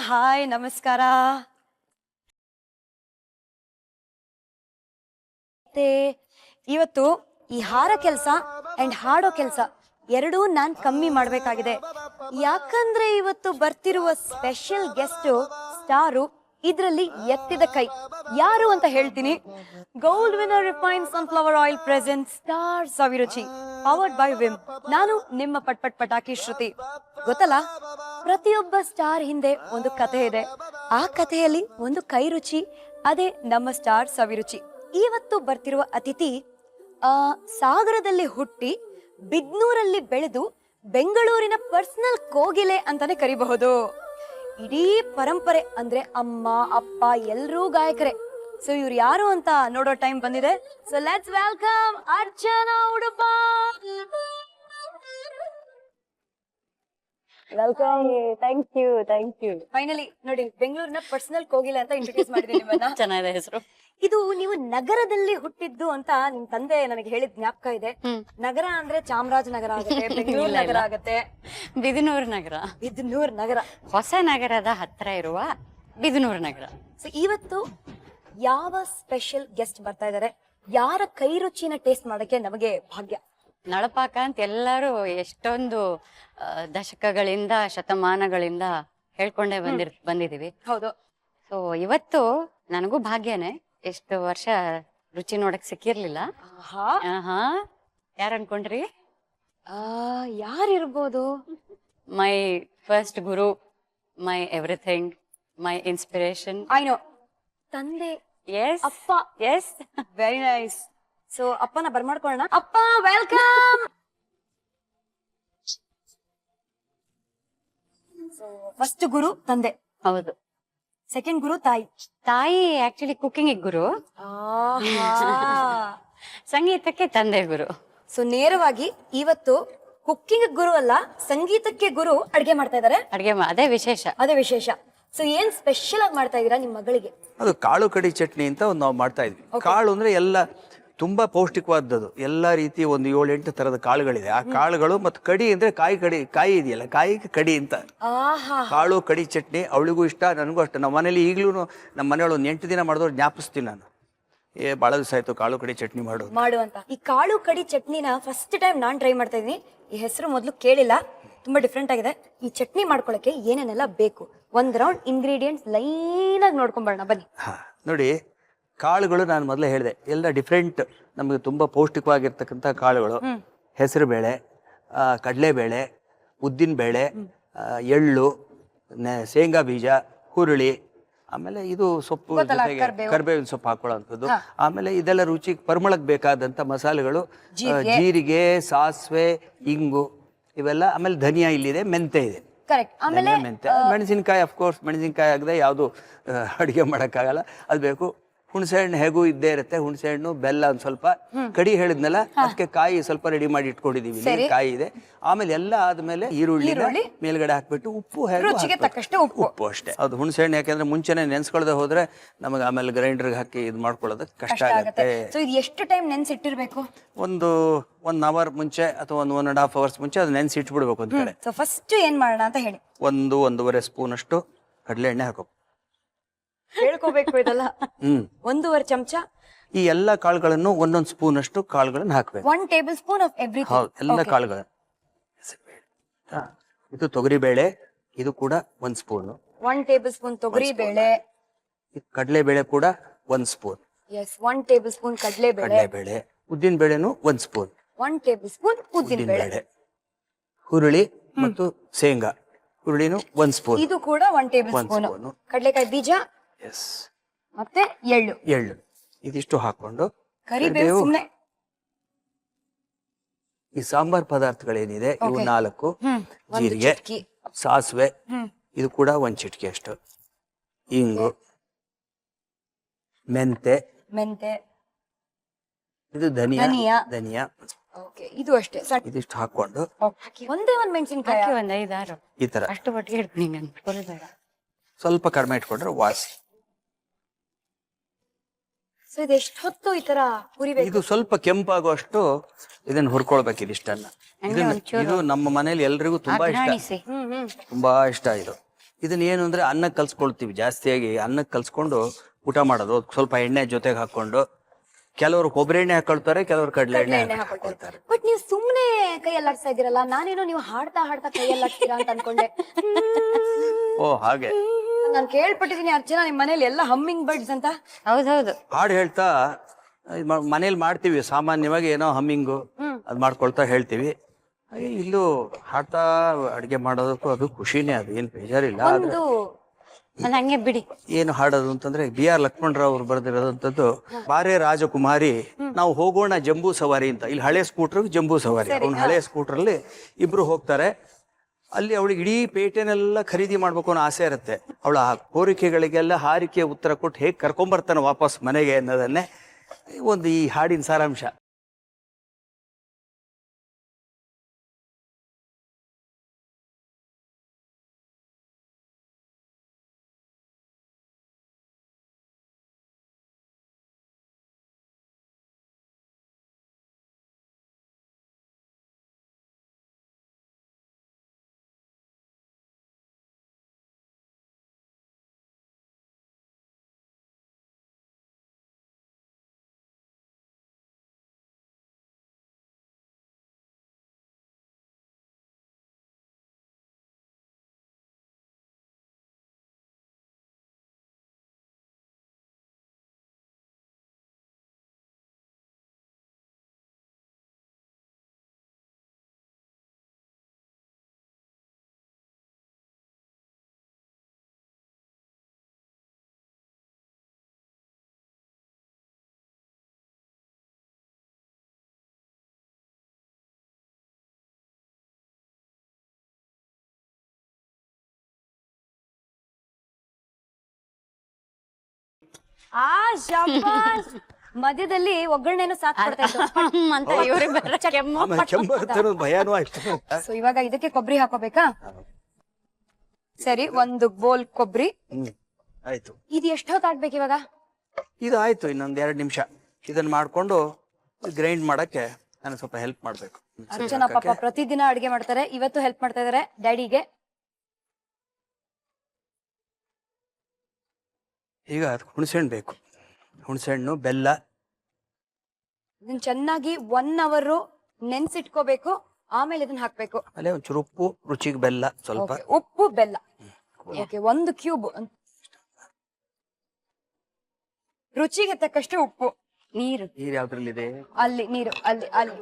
Hi ನಮಸ್ಕಾರ. ಇವತ್ತು ಈ ಹಾರ ಕೆಲಸ ಅಂಡ್ ಹಾಡೋ ಕೆಲಸ ಎರಡೂ ನಾನ್ ಕಮ್ಮಿ ಮಾಡ್ಬೇಕಾಗಿದೆ. ಯಾಕಂದ್ರೆ ಇವತ್ತು ಬರ್ತಿರುವ ಸ್ಪೆಷಲ್ ಗೆಸ್ಟ್ ಸ್ಟಾರು ಇದ್ರಲ್ಲಿ ಎತ್ತಿದ ಕೈ ಯಾರು ಅಂತ ಹೇಳ್ತೀನಿ. Gold winner refined sunflower oil present star Saviruchi powered by Vim. ನಾನು ನಿಮ್ಮ ಪಟ್ ಪಟಾಕಿ ಶ್ರುತಿ. ಗೊತ್ತಲ್ಲ, ಪ್ರತಿಯೊಬ್ಬ ಸ್ಟಾರ್ ಹಿಂದೆ ಒಂದು ಕಥೆ ಇದೆ. ಆ ಕಥೆಯಲ್ಲಿ ಒಂದು ಕೈ ರುಚಿ, ಅದೇ ನಮ್ಮ ಸ್ಟಾರ್ ಸವಿರುಚಿ. ಇವತ್ತು ಬರ್ತಿರುವ ಅತಿಥಿ ಸಾಗರದಲ್ಲಿ ಹುಟ್ಟಿ ಬಿದ್ನೂರಲ್ಲಿ ಬೆಳೆದು ಬೆಂಗಳೂರಿನ ಪರ್ಸನಲ್ ಕೋಗಿಲೆ ಅಂತಾನೆ ಕರಿಬಹುದು. ಇಡೀ ಪರಂಪರೆ ಅಂದ್ರೆ ಅಮ್ಮ ಅಪ್ಪ ಎಲ್ಲರೂ ಗಾಯಕರೇ. ಸೊ ಇವ್ರು ಯಾರು ಅಂತ ನೋಡೋ ಟೈಮ್ ಬಂದಿದೆ. So let's welcome Archana Udupa. Welcome. Thank you. Finally ನೋಡಿ, ಬೆಂಗಳೂರಿನ ಪರ್ಸನಲ್ ಕೋಗಿಲೆ ಅಂತ ಇಂಟ್ರೊಡ್ಯೂಸ್ ಮಾಡಿದ್ದೀನಿ ನಿಮ್ಮನ್ನ. ಚೆನ್ನಾಗಿದೆ ಹೆಸರು. ಇದು ನೀವು ನಗರದಲ್ಲಿ ಹುಟ್ಟಿದ್ದು ಅಂತ ನಿಮ್ ತಂದೆ ನನಗೆ ಹೇಳಿದ ಜ್ಞಾಪಕ ಇದೆ. ನಗರ ಅಂದ್ರೆ ಚಾಮರಾಜನಗರ ಆಗುತ್ತೆ, ಬೆಂಗಳೂರು ನಗರ ಆಗುತ್ತೆ. ಬಿದನೂರು ನಗರ. ಬಿದನೂರು ನಗರ ಹೊಸ ನಗರದ ಹತ್ರ ಇರುವ ಬಿದನೂರು ನಗರ. ಸೊ ಇವತ್ತು ಯಾವ ಸ್ಪೆಷಲ್ ಗೆಸ್ಟ್ ಬರ್ತಾ ಇದಾರೆ, ಯಾರ ಕೈ ರುಚಿನ ಟೇಸ್ಟ್ ಮಾಡಕ್ಕೆ ನಮಗೆ ಭಾಗ್ಯ. ನಳಪಾಕ ಅಂತ ಎಲ್ಲರೂ ಎಷ್ಟೊಂದು ದಶಕಗಳಿಂದ ಶತಮಾನಗಳಿಂದ ಹೇಳ್ಕೊಂಡೇ ಬಂದಿದೀವಿ. ಹೌದು. ಸೊ ಇವತ್ತು ನನಗೂ ಭಾಗ್ಯನೇ. ಎಷ್ಟು ವರ್ಷ ರುಚಿ ನೋಡಕ್ ಸಿಕ್ಕಿರ್ಲಿಲ್ಲ. ಯಾರು ಅನ್ಕೊಂಡ್ರಿ? ಯಾರಿರ್ಬೋದು? My first guru, my everything, my inspiration. I know. ತಂದೆ. ಎಸ್ ಅಪ್ಪ. ಎಸ್. Very nice. ಸೊ ಅಪ್ಪನ ಬರ್ಮಾಡ್ಕೊಳ್ಳೋಣ. ಅಪ್ಪ ವೆಲ್ಕಮ್. ಸೊ ಫಸ್ಟ್ ಗುರು ತಂದೆ. ಹೌದು. ಸೆಕೆಂಡ್ ಗುರು ತಾಯಿ. ತಾಯಿ ಆಕ್ಚುಲಿ ಕುಕಿಂಗ್ ಗುರು, ಸಂಗೀತಕ್ಕೆ ತಂದೆ ಗುರು. ಸೊ ನೇರವಾಗಿ ಇವತ್ತು ಕುಕ್ಕಿಂಗ್ ಗುರು ಅಲ್ಲ, ಸಂಗೀತಕ್ಕೆ ಗುರು ಅಡ್ಗೆ ಮಾಡ್ತಾ ಇದಾರೆ. ಅದೇ ವಿಶೇಷ. ಸೊ ಏನ್ ಸ್ಪೆಷಲ್ ಆಗಿ ಮಾಡ್ತಾ ಇದೀರಾ ನಿಮ್ಮ ಮಗಳಿಗೆ? ಅದು ಕಾಳು ಕಡಿ ಚಟ್ನಿ ಅಂತ ಒಂದು ನಾವು ಮಾಡ್ತಾ ಇದ್ವಿ. ಕಾಳು ಅಂದ್ರೆ ಎಲ್ಲ ತುಂಬಾ ಪೌಷ್ಟಿಕವಾದದ್ದು. ಎಲ್ಲ ರೀತಿ ಒಂದು 7-8 ತರದ ಕಾಳುಗಳಿದೆ. ಆ ಕಾಳುಗಳು ಮತ್ತು ಕಡಿ ಅಂದ್ರೆ ಕಾಯಿ ಇದೆಯಲ್ಲ, ಕಾಯಿಗೆ ಕಡಿ ಅಂತ. ಕಾಳು ಕಡಿ ಚಟ್ನಿ ಅವಳಿಗೂ ಇಷ್ಟ, ನನಗೂ ಅಷ್ಟ. ನಮ್ಮ ಮನೇಲಿ ಈಗ್ಲೂ ನಮ್ಮ ಮನೆಯೊಳಗೆ ಒಂದು 8 ದಿನ ಮಾಡಿದವ್ರು ಜ್ಞಾಪಿಸ್ತೀನಿ ನಾನು. ಬಹಳ ದಿವಸ ಆಯ್ತು ಕಾಳು ಕಡಿ ಚಟ್ನಿ ಮಾಡುವಂತ. ಈ ಕಾಳು ಕಡಿ ಚಟ್ನಿನ ಫಸ್ಟ್ ಟೈಮ್ ನಾನ್ ಟ್ರೈ ಮಾಡ್ತಾ ಇದೀನಿ. ಈ ಹೆಸರು ಮೊದಲು ಕೇಳಿಲ್ಲ, ತುಂಬಾ ಡಿಫ್ರೆಂಟ್ ಆಗಿದೆ. ಈ ಚಟ್ನಿ ಮಾಡ್ಕೊಳಕ್ಕೆ ಏನೇನೆಲ್ಲ ಬೇಕು, ಒಂದ್ ರೌಂಡ್ ಇಂಗ್ರೀಡಿಯೆಂಟ್ಸ್ ಲೈನ್ ಆಗಿ ನೋಡ್ಕೊಂಡ್ ಬರೋಣ ಬನ್ನಿ. ನೋಡಿ, ಕಾಳುಗಳು ನಾನು ಮೊದಲೇ ಹೇಳಿದೆ, ಎಲ್ಲ ಡಿಫ್ರೆಂಟ್, ನಮಗೆ ತುಂಬಾ ಪೌಷ್ಟಿಕವಾಗಿರ್ತಕ್ಕಂಥ ಕಾಳುಗಳು. ಹೆಸರು ಬೇಳೆ, ಕಡಲೆಬೇಳೆ, ಉದ್ದಿನ ಬೇಳೆ, ಎಳ್ಳು, ಶೇಂಗಾ ಬೀಜ, ಹುರುಳಿ, ಆಮೇಲೆ ಇದು ಸೊಪ್ಪು ಜೊತೆಗೆ ಕರಿಬೇವಿನ ಸೊಪ್ಪು ಹಾಕೊಳ್ಳುವಂಥದ್ದು. ಆಮೇಲೆ ಇದೆಲ್ಲ ರುಚಿಗೆ ಪರಿಮಳಕ್ಕೆ ಬೇಕಾದಂಥ ಮಸಾಲೆಗಳು, ಜೀರಿಗೆ, ಸಾಸಿವೆ, ಇಂಗು, ಇವೆಲ್ಲ. ಆಮೇಲೆ ಧನಿಯಾ ಇಲ್ಲಿದೆ, ಮೆಂತೆ ಇದೆ. ಮೆಂತೆ, ಮೆಣಸಿನ್ಕಾಯಿ. ಅಫ್ಕೋರ್ಸ್ ಮೆಣಸಿನ್ಕಾಯಿ ಆಗದೆ ಯಾವುದು ಅಡುಗೆ ಮಾಡೋಕ್ಕಾಗಲ್ಲ, ಅದು ಬೇಕು. ಹುಣಸೆ ಹಣ್ಣು ಹೇಗೂ ಇದ್ದೇ ಇರುತ್ತೆ. ಹುಣಸೆ ಹಣ್ಣು, ಬೆಲ್ಲ, ಒಂದು ಸ್ವಲ್ಪ. ಕಡಿ ಹೇಳಿದ್ನಲ್ಲ, ಅದಕ್ಕೆ ಕಾಯಿ ಸ್ವಲ್ಪ ರೆಡಿ ಮಾಡಿ ಇಟ್ಕೊಂಡಿದೀವಿ. ಕಾಯಿ ಇದೆ. ಆಮೇಲೆ ಎಲ್ಲ ಆದ್ಮೇಲೆ ಈರುಳ್ಳಿ ಮೇಲ್ಗಡೆ ಹಾಕ್ಬಿಟ್ಟು ಉಪ್ಪು, ಉಪ್ಪು ಅಷ್ಟೇ. ಅದು ಹುಣಸೆ ಹಣ್ಣು ಯಾಕೆಂದ್ರೆ ಮುಂಚೆನೆ ನೆನ್ಸ್ಕೊಳ್ದೆ ಹೋದ್ರೆ ನಮಗೆ ಆಮೇಲೆ ಗ್ರೈಂಡರ್ಗೆ ಹಾಕಿ ಇದು ಮಾಡ್ಕೊಳ್ಳೋದಕ್ಕೆ ಕಷ್ಟ ಆಗುತ್ತೆ. ಎಷ್ಟು ಟೈಮ್ ನೆನ್ಸಿಟ್ಟಿರ್ಬೇಕು? ಒಂದು 1 ಅವರ್ ಮುಂಚೆ ಅಥವಾ 1.5 ಅವರ್ಸ್ ಮುಂಚೆ ಅದು ನೆನ್ಸಿಟ್ಬಿಡ್ಬೇಕು ಒಂದ್ ಕಡೆ. ಫಸ್ಟ್ ಏನ್ ಮಾಡೋಣ ಅಂತ ಹೇಳಿ. 1-1.5 ಸ್ಪೂನ್ ಅಷ್ಟು ಕಡಲೆ ಎಣ್ಣೆ ಹಾಕೋ. ಹೇಳ್ಕೋಬೇಕು ಇದೆಲ್ಲ. 1.5 ಚಮಚ ಈ ಎಲ್ಲಾ ಕಾಳುಗಳನ್ನು 1 ಸ್ಪೂನ್ ಅಷ್ಟು ಕಾಳುಗಳನ್ನು ಹಾಕ್ಬೇಕು. 1 ಟೇಬಲ್ ಸ್ಪೂನ್ ಆಫ್ ಎವ್ರಿಥಿಂಗ್. ಹೌದು, ಎಲ್ಲ ಕಾಳುಗಳು. ಇದು ತೊಗರಿ ಬೇಳೆ, ಇದು ಕೂಡ 1 ಸ್ಪೂನ್. 1 ಟೇಬಲ್ ಸ್ಪೂನ್ ತೊಗರಿ ಬೇಳೆ. ಕಡಲೆ ಬೇಳೆ ಕೂಡ 1 ಸ್ಪೂನ್. ಎಸ್, 1 ಟೇಬಲ್ ಸ್ಪೂನ್ ಕಡಲೆ ಬೇಳೆ. ಉದ್ದಿನ ಬೇಳೆನು 1 ಸ್ಪೂನ್. 1 ಟೇಬಲ್ ಸ್ಪೂನ್ ಉದ್ದಿನ ಬೇಳೆ. ಹುರುಳಿ ಮತ್ತು ಶೇಂಗಾ, ಹುರುಳಿನು 1 ಸ್ಪೂನ್. ಇದು ಕೂಡ 1 ಟೇಬಲ್ ಸ್ಪೂನ್. ಕಡಲೆಕಾಯಿ ಬೀಜ, ಮತ್ತೆ ಎಳ್ಳು ಇದಿಷ್ಟು ಹಾಕೊಂಡು, ಕರಿಬೇವು ಸುಮ್ನೆ. ಈ ಸಾಂಬಾರ್ ಪದಾರ್ಥಗಳೇನಿದೆ ಇವು 4. ಜೀರಿಗೆ, ಸಾಸಿವೆ, ಇದು ಕೂಡ 1 ಚಿಟಿಕೆ ಅಷ್ಟು. ಇಂಗು, ಮೆಂತೆ, ಇದು ಧನಿಯಾ. ಇದು ಅಷ್ಟೇ. ಇದಿಷ್ಟು ಹಾಕೊಂಡು ಒಂದೇ 1 ಮೆಣಸಿನಕಾಯಿ, 1 5-6 ಈ ತರ ಅಷ್ಟು ಒಟ್ಟಿಗೆ ಇಡ್ತೀನಿ. ಸ್ವಲ್ಪ ಕಡಿಮೆ ಇಟ್ಕೊಂಡ್ರೆ ವಾಸಿ. ಇದೆಷ್ಟು ಹೊತ್ತು ಈ ತರ ಹುರಿಬೇಕು? ಇದು ಸ್ವಲ್ಪ ಕೆಂಪಾಗುವಷ್ಟು ಇದನ್ನ ಹುರ್ಕೊಳ್ಬೇಕು. ಇದಿಷ್ಟನ್ನ. ಇದು ನಮ್ಮ ಮನೇಲಿ ಎಲ್ರಿಗೂ ತುಂಬಾ ಇಷ್ಟ, ತುಂಬಾ ಇಷ್ಟ ಇದು. ಇದನ್ನ ಏನು ಅಂದ್ರೆ ಅನ್ನಕ್ಕೆ ಕಲ್ಸ್ಕೊಳ್ತೀವಿ, ಜಾಸ್ತಿಯಾಗಿ ಅನ್ನಕ್ಕೆ ಕಲ್ಸ್ಕೊಂಡು ಊಟ ಮಾಡೋದು. ಸ್ವಲ್ಪ ಎಣ್ಣೆ ಜೊತೆಗೆ ಹಾಕೊಂಡು, ಕೆಲವರು ಕೊಬ್ಬರಿ ಎಣ್ಣೆ ಹಾಕೊಳ್ತಾರೆ, ಕೆಲವರು ಕಡಲೆ ಎಣ್ಣೆ ಹಾಕೊಳ್ತಾರೆ. ಬಟ್ ನೀವು ಸುಮ್ನೆ ಕೈ ಅಲ್ಲಾಡ್ಸ್ತಾ ಇದೀರಲ್ಲ, ನಾನೇನೋ ನೀವು ಹಾಡ್ತಾ ಹಾಡ್ತಾ ಕೈ ಅಲ್ಲಾಡ್ತೀರಾ ಅಂತ ಅನ್ಕೊಂಡೆ. ಓ ಹಾಗೆ. ನಾನು ಕೇಳ್ಪಟ್ಟಿದೀನಿ ಅರ್ಚನಾ ನಿಮ್ ಮನೇಲಿ ಎಲ್ಲ ಹಮ್ಮಿಂಗ್ ಬರ್ಡ್ಸ್ ಅಂತ. ಹೌದೌದು. ಹಾಡು ಹೇಳ್ತಾ ಮನೇಲಿ ಮಾಡ್ತೀವಿ ಸಾಮಾನ್ಯವಾಗಿ, ಏನೋ ಹಮ್ಮಿಂಗು ಅದ್ ಮಾಡ್ಕೊಳ್ತಾ ಹೇಳ್ತೀವಿ. ಹಾಗೆ ಇಲ್ಲೂ ಹಾಡ್ತಾ ಅಡಿಗೆ ಮಾಡೋದಕ್ಕೂ ಅದು ಖುಷಿನೇ, ಅದು ಏನ್ ಬೇಜಾರಿಲ್ಲ. ಒಂದು ಒಂದ್ ಹಂಗೆ ಬಿಡಿ. ಏನು ಹಾಡೋದು ಅಂತಂದ್ರೆ BR ಲಕ್ಷ್ಮಣರಾವ್ ಅವ್ರು ಬರೆದಿರೋದಂಥದ್ದು, ಬಾರೆ ರಾಜಕುಮಾರಿ ನಾವು ಹೋಗೋಣ ಜಂಬೂ ಸವಾರಿ ಅಂತ. ಇಲ್ಲಿ ಹಳೆ ಸ್ಕೂಟರ್ ಜಂಬೂ ಸವಾರಿ, ಅವ್ನ ಹಳೆ ಸ್ಕೂಟರ್ ಅಲ್ಲಿ ಇಬ್ರು ಹೋಗ್ತಾರೆ. ಅಲ್ಲಿ ಅವಳಿಗೆ ಇಡೀ ಪೇಟೆನೆಲ್ಲ ಖರೀದಿ ಮಾಡ್ಬೇಕು ಅನ್ನೋ ಆಸೆ ಇರುತ್ತೆ. ಅವಳ ಕೋರಿಕೆಗಳಿಗೆಲ್ಲ ಹಾರಿಕೆ ಉತ್ತರ ಕೊಟ್ಟು ಹೇಗೆ ಕರ್ಕೊಂಬರ್ತಾನೆ ವಾಪಸ್ ಮನೆಗೆ ಅನ್ನೋದನ್ನೇ ಒಂದು ಈ ಹಾಡಿನ ಸಾರಾಂಶ. ಆ ಶಾಬಾಸ್. ಮಧ್ಯದಲ್ಲಿ ಒಗ್ಗರಣೆನು ಸಾಥ್ ಕೊಡ್ತಾ ಇತ್ತು. ಅಂತ ಇವ್ರಿಗೆ ಬರೋ ಕೆಮ್ಮು. ಆಮೇಲೆ ಕೆಮ್ಮು ಬರುತ್ತೆ ಅನ್ನೋದು ಭಯಾನೂ ಆಯ್ತು. ಸೊ ಇವಾಗ ಇದಕ್ಕೆ ಕೊಬ್ಬರಿ ಹಾಕೋಬೇಕಾ? ಸರಿ, ಒಂದು ಬೋಲ್ ಕೊಬ್ಬರಿ. ಆಯ್ತು. ಇದು ಎಷ್ಟೊತ್ತು ಆಗ್ಬೇಕು ಇವಾಗ? ಇದು ಆಯ್ತು, ಇನ್ನೊಂದ್ 2 ನಿಮಿಷ. ಇದನ್ನ ಮಾಡ್ಕೊಂಡು ಗ್ರೈಂಡ್ ಮಾಡಕ್ಕೆ ನಾನು ಸ್ವಲ್ಪ ಹೆಲ್ಪ್ ಮಾಡ್ಬೇಕು. ಅರ್ಚನಾ ಪಾಪ ಪ್ರತಿದಿನ ಅಡಿಗೆ ಮಾಡ್ತಾರೆ, ಇವತ್ತು ಹೆಲ್ಪ್ ಮಾಡ್ತಾ ಇದಾರೆ ಡ್ಯಾಡಿಗೆ. ಈಗ ಹುಣಸೆಹಣ್ಣು ಬೇಕು, ಹುಣಸೆಹಣ್ಣು, ಬೆಲ್ಲ. ಇದನ್ನ ಚೆನ್ನಾಗಿ 1 hour ನೆನ್ಸಿಟ್ಕೋಬೇಕು, ಆಮೇಲೆ ಇದನ್ನ ಹಾಕ್ಬೇಕು. ಆಮೇಲೆ ಒಂಚೂರು ಉಪ್ಪು, ರುಚಿಗೆ ಬೆಲ್ಲ ಸ್ವಲ್ಪ. Okay, ಉಪ್ಪು ಬೆಲ್ಲ. Okay, 1 cube. ರುಚಿಗೆ ತಕ್ಕಷ್ಟು ಉಪ್ಪು. ನೀರು. ನೀರು ಯಾವ್ದ್ರಲ್ಲಿದೆ? ಅಲ್ಲಿ ನೀರು, ಅಲ್ಲಿ ಅಲ್ಲಿ.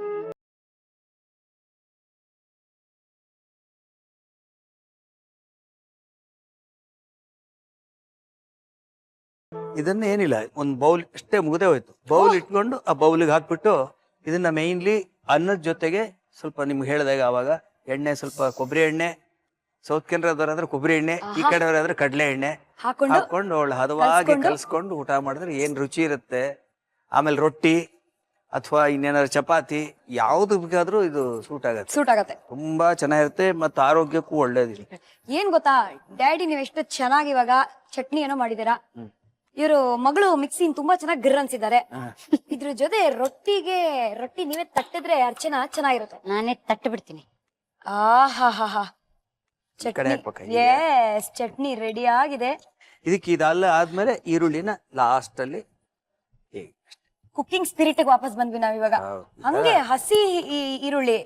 ಇದನ್ನ ಏನಿಲ್ಲ, ಒಂದು ಬೌಲ್ ಅಷ್ಟೇ ಮುಗ್ದೇ ಹೋಯ್ತು. ಬೌಲ್ ಇಟ್ಕೊಂಡು ಆ ಬೌಲಿಗೆ ಹಾಕ್ಬಿಟ್ಟು ಇದನ್ನ ಮೇನ್ಲಿ ಅನ್ನದ ಜೊತೆಗೆ ಸ್ವಲ್ಪ ನಿಮ್ಗೆ ಹೇಳಿದಾಗ ಆವಾಗ ಎಣ್ಣೆ, ಸ್ವಲ್ಪ ಕೊಬ್ಬರಿ ಎಣ್ಣೆ, ಸೌತ್ ಕೆನರಾದವ್ರಾದ್ರೆ ಕೊಬ್ಬರಿ ಎಣ್ಣೆ, ಈ ಕಡೆಯವರಾದ್ರೆ ಕಡಲೆ ಎಣ್ಣೆ ಹಾಕೊಂಡು ಅವಳು ಹದವಾಗಿ ಕಲ್ಸ್ಕೊಂಡು ಊಟ ಮಾಡಿದ್ರೆ ಏನ್ ರುಚಿ ಇರುತ್ತೆ. ಆಮೇಲೆ ರೊಟ್ಟಿ ಅಥವಾ ಇನ್ನೇನಾದ್ರು ಚಪಾತಿ ಯಾವ್ದು ಬೇಕಾದ್ರೂ ಇದು ಸೂಟ್ ಆಗತ್ತೆ. ತುಂಬಾ ಚೆನ್ನಾಗಿರುತ್ತೆ ಮತ್ತು ಆರೋಗ್ಯಕ್ಕೂ ಒಳ್ಳೇದಿದೆ. ಏನ್ ಗೊತ್ತಾ ಡ್ಯಾಡಿ, ನೀವ್ ಎಷ್ಟು ಚೆನ್ನಾಗಿ ಇವಾಗ ಚಟ್ನಿ ಏನೋ ಮಾಡಿದೀರಾ. ಇವರು ಮಗಳು ಮಿಕ್ಸಿ ತುಂಬಾ ಚೆನ್ನಾಗಿ ಗಿರ್ ಅನ್ಸಿದ್ದಾರೆ. ಇದ್ರ ಜೊತೆ ರೊಟ್ಟಿ ನೀವೇ ತಟ್ಟಿದ್ರೆ ಅರ್ಚನಾ ಚೆನ್ನಾಗಿರುತ್ತೆ. ನಾನೇ ತಟ್ಟು ಬಿಡ್ತೀನಿ. ಆಹಾ, ಚಟ್ನಿ, ಎಸ್, ಚಟ್ನಿ ರೆಡಿ ಆಗಿದೆ. ಇದಕ್ಕೆ ಇದೆಲ್ಲ ಆದ್ಮೇಲೆ ಈರುಳ್ಳಿನ ಲಾಸ್ಟ್ ಅಲ್ಲಿ ಕುಕಿಂಗ್ ಸ್ಪಿರಿಟ್ ವಾಪಸ್ ಬಂದ್ವಿ ನಾವ್ ಇವಾಗ. ಹಂಗೆ ಹಸಿ ಈರುಳ್ಳಿ,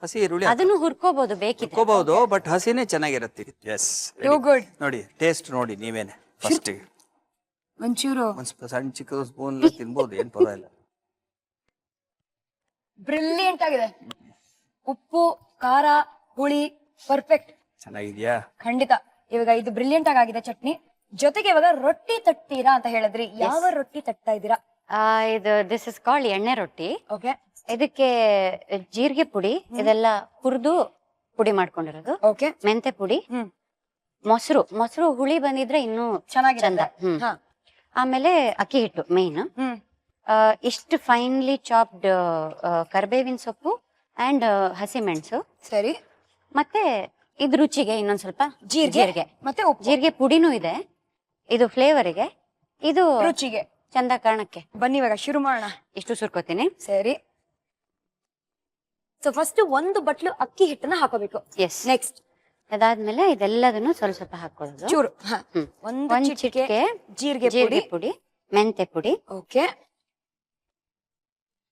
ಹಸಿ ಈರುಳ್ಳಿ ಅದನ್ನು ಹುರ್ಕೋಬಹುದು, ಬೇಕಿದ್ರೆ ಹುರ್ಕೋಬಹುದು, ಬಟ್ ಹಸಿನೇ ಚೆನ್ನಾಗಿರುತ್ತೆ. S, good. ನೋಡಿ ಟೇಸ್ಟ್ ನೋಡಿ ನೀವೇನೆ ಫಸ್ಟ್. ಒಂಚೂರು ಸಣ್ಣ ಚಿಕ್ಕ ಸ್ಪೂನ್ ತಿನ್ಬೋದು, ಏನ್ ಪರವಾಗಿಲ್ಲ. ಬ್ರಿಲಿಯಂಟ್ ಆಗಿದೆ. ಉಪ್ಪು, ಖಾರ, ಹುಳಿ ಪರ್ಫೆಕ್ಟ್. ಚೆನ್ನಾಗಿದ್ಯಾ? ಖಂಡಿತ. ಇವಾಗ ಇದು ಬ್ರಿಲಿಯಂಟ್ ಆಗಿದೆ ಚಟ್ನಿ. ಜೊತೆಗೆ ಇವಾಗ ರೊಟ್ಟಿ ತಟ್ತೀರಾ ಅಂತ ಹೇಳಿದ್ರಿ, ಯಾವ ರೊಟ್ಟಿ ತಟ್ತಾ ಇದ್ದೀರಾ? ಇದು ದಿಸ್ ಇಸ್ ಕಾಲ್ಡ್ ಎಣ್ಣೆ ರೊಟ್ಟಿ. ಓಕೆ. ಇದಕ್ಕೆ ಜೀರಿಗೆ ಪುಡಿ ಇದೆಲ್ಲ ಹುರಿದು ಪುಡಿ ಮಾಡ್ಕೊಂಡಿರೋದು. ಓಕೆ. ಮೆಂತೆ ಪುಡಿ, ಮೊಸರು ಹುಳಿ ಬಂದಿದ್ರೆ ಇನ್ನೂ ಚೆನ್ನಾಗಿ ಚಂದ. ಆಮೇಲೆ ಅಕ್ಕಿ ಹಿಟ್ಟು ಮೇನ್. ಇಷ್ಟು ಫೈನ್ಲಿ ಚಾಪ್ಡ್ ಕರ್ಬೇವಿನ ಸೊಪ್ಪು ಅಂಡ್ ಹಸಿ ಮೆಣಸು. ಸರಿ. ಮತ್ತೆ ಇದು ರುಚಿಗೆ ಇನ್ನೊಂದ್ ಸ್ವಲ್ಪ ಜೀರಿಗೆ, ಮತ್ತೆ ಜೀರಿಗೆ ಪುಡಿನೂ ಇದೆ. ಇದು ಫ್ಲೇವರಿಗೆ, ಇದು ರುಚಿಗೆ, ಚಂದ ಕಾರಣಕ್ಕೆ. ಬನ್ನಿ ಇವಾಗ ಶುರು ಮಾಡೋಣ. ಇಷ್ಟು ಸುರ್ಕೋತೀನಿ. ಸರಿ. ಸೊ ಫಸ್ಟ್ 1 ಬಟ್ಲು ಅಕ್ಕಿ ಹಿಟ್ಟನ್ನ ಹಾಕೋಬೇಕು. ಎಸ್. ನೆಕ್ಸ್ಟ್ ಅದಾದ್ಮೇಲೆ ಇದೆಲ್ಲದನ್ನು ಸ್ವಲ್ಪ ಸ್ವಲ್ಪ ಹಾಕೊಳ್ಳೋದು. ಚೂರು ಹ್ಮ್. ಒಂದು ಒಂದ್ ಚಿಟಿಕೆ ಚಿಟಿಕೆ ಜೀರಿಗೆ ಜೀರಿಗೆ ಪುಡಿ. ಪುಡಿ, ಮೆಂತೆ ಪುಡಿ, ಓಕೆ,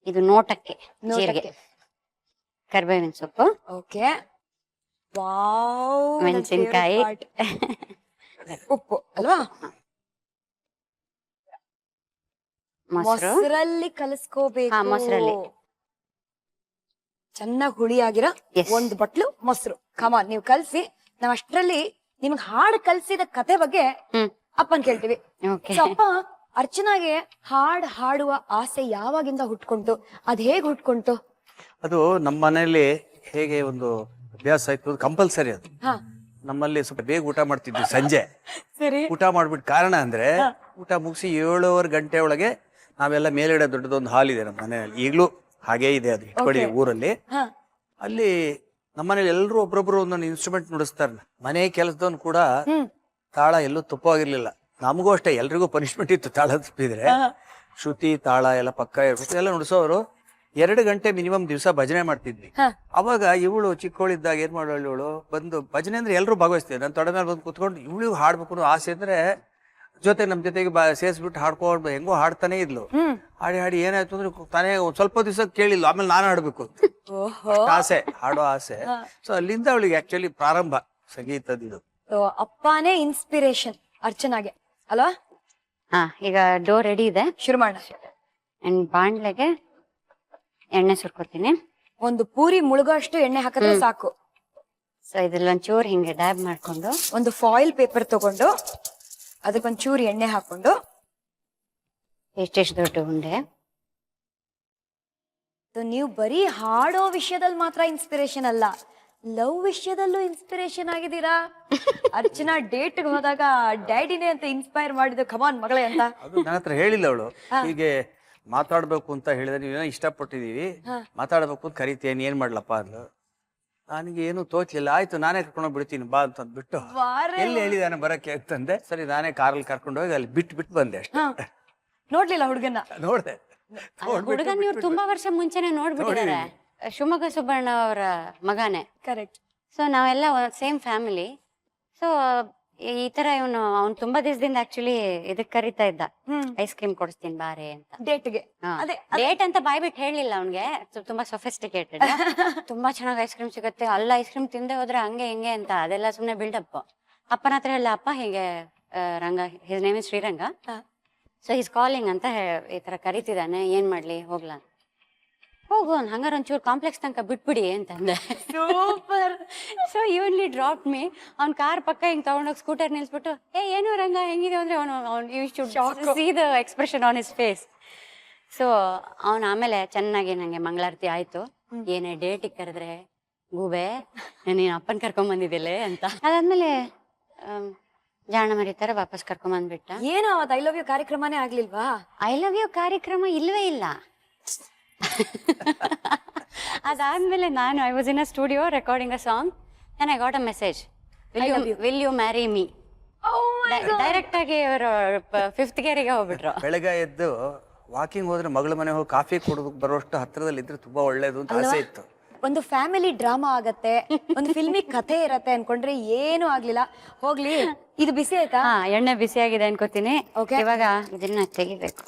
ಇದು ನೋಟಕ್ಕೆ ಜೀರಿಗೆ, ನೋಟಕ್ಕೆ. ಕರಿಬೇವಿನ ಸೊಪ್ಪು, ಓಕೆ, ವಾವ್, ನನ್ನ ಮೆಣಸಿನ್ಕಾಯಿ, favorite part. ಉಪ್ಪು ಅಲ್ವಾ? ಮೊಸರು. ಮೊಸರಲ್ಲಿ ಕಲಸ್ಕೋಬೇಕು. ಹಾ, ಮೊಸರಲ್ಲಿ. ಚೆನ್ನಾಗಿ ಹುಳಿ ಆಗಿರೋ Yes. ಒಂದು ಬಟ್ಲು ಮೊಸರು. ಕಮಾನ್, ನೀವು ಕಲ್ಸಿ. ನಾವ್ ಅಷ್ಟ್ರಲ್ಲಿ ನಿಮ್ಗೆ ಹಾಡು ಕಲ್ಸಿದ ಕತೆ ಬಗ್ಗೆ ಹ್ಮ್. ಅಪ್ಪನ್ ಕೇಳ್ತೀವಿ. ಓಕೆ. So, ಅಪ್ಪ, ಅರ್ಚನಾಗೆ ಹಾಡ್ ಹಾಡುವ ಆಸೆ ಯಾವಾಗಿಂದ ಹುಟ್ಕೊಂತು? ಅದ್ ಹೇಗ್ ಹುಟ್ಕೊಂತು? ಅದು ನಮ್ಮ ಮನೆಯಲ್ಲಿ ಹೇಗೆ ಒಂದು ಅಭ್ಯಾಸ ಆಯ್ತು, ಕಂಪಲ್ಸರಿ ಅದು. ಹಾ, ನಮ್ಮಲ್ಲಿ ಸ್ವಲ್ಪ ಬೇಗ ಊಟ ಮಾಡ್ತಿದ್ವಿ ಸಂಜೆ. ಸರಿ. ಊಟ ಮಾಡ್ಬಿಟ್ಟು ಕಾರಣ ಅಂದ್ರೆ ಊಟ ಮುಗಿಸಿ 7:15 ಗಂಟೆ ಒಳಗೆ ನಾವೆಲ್ಲ ಮೇಲ್ಗಡೆ ದೊಡ್ಡದೊಂದು ಹಾಲ್ ಇದೆ ನಮ್ಮ ಮನೆಯಲ್ಲಿ, ಈಗಲೂ ಹಾಗೇ ಇದೆ, ಅದು ಇಟ್ಕೊಂಡಿದೆ ಊರಲ್ಲಿ. ಹಾ, ಅಲ್ಲಿ ನಮ್ಮನೇಲಿ ಎಲ್ಲರೂ ಒಬ್ರೊಬ್ರು ಒಂದೊಂದು ಇನ್ಸ್ಟ್ರೂಮೆಂಟ್ ನುಡಿಸ್ತಾರೆ. ಮನೆ ಕೆಲಸದವನು ಕೂಡ ಹ್ಮ್, ತಾಳ ಎಲ್ಲೂ ತಪ್ಪವಾಗಿರ್ಲಿಲ್ಲ. ನಮಗೂ ಅಷ್ಟೇ, ಎಲ್ರಿಗೂ ಪನಿಷ್ಮೆಂಟ್ ಇತ್ತು ತಾಳ ತಪ್ಪಿದ್ರೆ. ಶ್ರುತಿ ತಾಳ ಎಲ್ಲ ಪಕ್ಕ ಇರ್ಬೇಕು, ಎಲ್ಲ ನುಡಿಸೋರು. 2 ಗಂಟೆ ಮಿನಿಮಮ್ ದಿವಸ ಭಜನೆ ಮಾಡ್ತಿದ್ವಿ. ಹಾ. ಅವಾಗ ಇವಳು ಚಿಕ್ಕವಳಿದ್ದಾಗ ಏನ್ ಮಾಡೋಳು, ಇವಳು ಬಂದು ಭಜನೆ ಅಂದ್ರೆ ಎಲ್ಲರೂ ಭಾಗವಹಿಸ್ತೀವಿ. ನಾನು ತೊಡೆ ಮೇಲೆ ಬಂದು ಕುತ್ಕೊಂಡು ಇವಳಿಗೂ ಹಾಡ್ಬೇಕು ಅನ್ನೋ ಆಸೆ ಅಂದ್ರೆ ಜೊತೆ ನಮ್ ಜೊತೆಗೆ ಸೇರಿಸ್ಬಿಟ್ಟು ಹಾಡ್ಕೊಂಡು ಹೆಂಗೋ ಹಾಡ್ತಾನೆ ಇದ್ಲು. ಹ್ಮ್. ಹಾಡಿ ಹಾಡಿ ಏನಾಯ್ತು ಅಂದ್ರೆ ತಾನೇ ಒಂದ್ ಸ್ವಲ್ಪ ದಿವಸ ಕೇಳಿಲ್ಲ, ಆಮೇಲೆ ನಾನು ಹಾಡ್ಬೇಕು ಓಹೋ. ಅಷ್ಟ್ ಆಸೆ, ಹಾಡೋ ಆಸೆ. ಸೊ ಅಲ್ಲಿಂದ ಅವಳಿಗೆ ಆಕ್ಚುಲಿ ಪ್ರಾರಂಭ ಸಂಗೀತದಿದು. So, ಅಪ್ಪನೇ ಇನ್ಸ್ಪಿರೇಷನ್ ಅರ್ಚನಾಗೆ ಅಲ್ವಾ? ಹಾ, ಈಗ ಡೋ ರೆಡಿ ಇದೆ. ಶುರು ಮಾಡೋಣ. ಅಂಡ್ ಬಾಣ್ಲೆಗೆ ಎಣ್ಣೆ ಸುರ್ಕೋತೀನಿ. ಒಂದು ಪೂರಿ ಮುಳುಗೋಷ್ಟು ಎಣ್ಣೆ ಹಾಕಿದ್ರೆ ಸಾಕು. ಸೊ ಇದ್ರಲ್ಲಿ ಒಂಚೂರು ಹಿಂಗೆ ಡ್ಯಾಬ್ ಮಾಡ್ಕೊಂಡು ಒಂದು ಫಾಯಿಲ್ ಪೇಪರ್ ತಗೊಂಡು ಅದಕ್ಕೊಂಚೂರು ಎಣ್ಣೆ ಹಾಕೊಂಡು, ಎಷ್ಟೆಷ್ಟು ದೊಡ್ಡ ಉಂಡೆ. ನೀವು ಬರೀ ಹಾಡೋ ವಿಷಯದಲ್ಲಿ ಮಾತ್ರ ಇನ್ಸ್ಪಿರೇಷನ್ ಅಲ್ಲ, ಲವ್ ವಿಷಯದಲ್ಲೂ ಇನ್ಸ್ಪಿರೇಷನ್ ಆಗಿದ್ದೀರಾ. ಅರ್ಚನಾ ಡೇಟ್ ಹೋದಾಗ ಡ್ಯಾಡಿನೇ ಅಂತ ಇನ್ಸ್ಪೈರ್ ಮಾಡಿದ್ದು, ಕಮಾನ್ ಮಗಳೇ ಅಂತ. ಅದು ನನ್ನ ಹತ್ರ ಹೇಳಿಲ್ಲ ಅವಳು. ಹೀಗೆ ಮಾತಾಡ್ಬೇಕು ಅಂತ ಹೇಳಿದ್ರೆ, ನೀವೇನೋ ಇಷ್ಟಪಟ್ಟಿದೀವಿ, ಮಾತಾಡ್ಬೇಕು ಅಂತ ಕರಿತೇನೆ, ಏನ್ ಮಾಡ್ಲಪ್ಪ ಅಂದ್ಲು. ನನಗೆ ಏನು ತೋಚ್ಲಿಲ್ಲ. ಆಯ್ತು, ನಾನೇ ಕರ್ಕೊಂಡು ಬಿಡ್ತೀನಿ ಬಾ ಅಂತ ಅಂದ್ಬಿಟ್ಟು, ಎಲ್ಲಿ ಹೇಳಿದಾನೆ ಬರಕ್ಕೆ ಅಂತಂದೆ. ಸರಿ, ನಾನೇ ಕಾರಲ್ಲಿ ಕರ್ಕೊಂಡು ಹೋಗಿ ಅಲ್ಲಿ ಬಿಟ್ಟು ಬಂದೆ ಅಷ್ಟೇ. ನೋಡ್ಲಿಲ್ಲ ಹುಡುಗನ? ನೋಡ್ದೆ. ಹುಡುಗನ್ ಇವ್ರು ತುಂಬಾ ವರ್ಷ ಮುಂಚೆನೆ ನೋಡ್ಬಿಟ್ಟಿದ್ದಾರೆ. ಶಿವಮೊಗ್ಗ ಸುಬ್ಬಣ್ಣ ಅವರ ಮಗನೇ. ಕರೆಕ್ಟ್. ಸೊ ನಾವೆಲ್ಲ ಸೇಮ್ ಫ್ಯಾಮಿಲಿ. ಸೊ ಈ ತರ ಅವ್ನು ತುಂಬಾ ದಿವಸದಿಂದ ಆಕ್ಚುಲಿ ಇದಕ್ ಕರಿತಾ ಇದ್ದ, ಐಸ್ ಕ್ರೀಮ್ ಕೊಡಿಸ್ತೀನಿ ಬಾರೆ ಅಂತ. ಡೇಟ್ಗೆ ಅದೇ ಡೇಟ್ ಅಂತ ಬಾಯ್ಬಿಟ್ಟು ಹೇಳಿಲ್ಲ ಅವ್ನ್ಗೆ, ತುಂಬಾ ಸೊಫಿಸ್ಟಿಕೇಟೆಡ್. ತುಂಬಾ ಚೆನ್ನಾಗಿ ಐಸ್ ಕ್ರೀಮ್ ಸಿಗುತ್ತೆ, ಅಲ್ಲ ಐಸ್ ಕ್ರೀಮ್ ತಿಂದೆ ಹೋದ್ರೆ ಹಂಗೆ ಹಿಂಗೆ ಅಂತ, ಅದೆಲ್ಲ ಸುಮ್ನೆ ಬಿಲ್ಡಪ್. ಅಪ್ಪನ ಹತ್ರ ಹೇಳ, ಅಪ್ಪ ಹೀಗೆ Ranga, his name is Shriranga, so his calling ಅಂತ ಈ ತರ ಕರಿತಿದ್ದಾನೆ, ಏನ್ ಮಾಡ್ಲಿ, ಹೋಗ್ಲಾ, ಹೋಗು ಹಂಗಾರ ಒಂಚೂರು ಕಾಂಪ್ಲೆಕ್ಸ್ ತನಕ ಬಿಟ್ಬಿಡಿ ಅಂತಂದೆ. ಸೂಪರ್. So ಇವನ್ಲಿ drop me. ಅವ್ನ ಕಾರ್ ಪಕ್ಕ ಹಿಂಗ್ ತಗೊಂಡೋಗಿ ಸ್ಕೂಟರ್ ನಿಲ್ಸ್ಬಿಟ್ಟು, ಏನು ರಂಗ ಹೆಂಗಿದೆ ಅಂದ್ರೆ ಅವನು see the expression on his face. So ಅವನು ಆಮೇಲೆ ಚೆನ್ನಾಗಿ ನಂಗೆ ಮಂಗಳಾರತಿ ಆಯ್ತು, ಏನೇ ಡೇಟಿಗೆ ಕರೆದ್ರೆ ಗೂಬೆ ನೀನ್ ಅಪ್ಪನ್ ಕರ್ಕೊಂಡ್ ಬಂದಿದ್ದಿಲ್ಲೇ ಅಂತ. ಅದಾದ್ಮೇಲೆ ಜಾಣ ಮರಿತಾರ ವಾಪಸ್ ಕರ್ಕೊಂಡ್ ಬಂದ್ಬಿಟ್ಟ. ಏನು ಅವತ್ತು ಐ ಲವ್ ಯು ಕಾರ್ಯಕ್ರಮನೇ ಆಗ್ಲಿಲ್ವಾ? ಐ ಲವ್ ಯು ಕಾರ್ಯಕ್ರಮ ಇಲ್ವೇ ಇಲ್ಲ. ಅದಾದ್ಮೇಲೆ ನಾನು I was in a studio recording a song, and I got a message, will you marry me. Direct ಆಗಿ ಇವರು 5th ಗೇರಿಗೆ ಹೋಗ್ಬಿಟ್ರು. ಬೆಳಗ್ಗೆ ಎದ್ದು ವಾಕಿಂಗ್ ಹೋದ್ರೆ ಮಗಳ ಮನೆ ಹೋಗಿ ಕಾಫಿ ಕುಡಿದು ಬರೋಷ್ಟು ಹತ್ರದಲ್ಲಿ ಇದ್ರೆ ತುಂಬಾ ಒಳ್ಳೇದು ಅಂತ ಆಸೆ ಇತ್ತು. ಒಂದು ಫ್ಯಾಮಿಲಿ ಡ್ರಾಮಾ ಆಗತ್ತೆ, ಒಂದು ಫಿಲ್ಮಿ ಕಥೆ ಇರತ್ತೆ ಅನ್ಕೊಂಡ್ರೆ ಏನು ಆಗ್ಲಿಲ್ಲ. ಹೋಗ್ಲಿ, ಇದು ಬಿಸಿ ಆಯ್ತಾ? ಹಾ, ಎಣ್ಣೆ ಬಿಸಿ ಆಗಿದೆ ಅನ್ಕೋತೀನಿ. ಇವಾಗ ಇದನ್ನ ತೆಗಿಬೇಕು.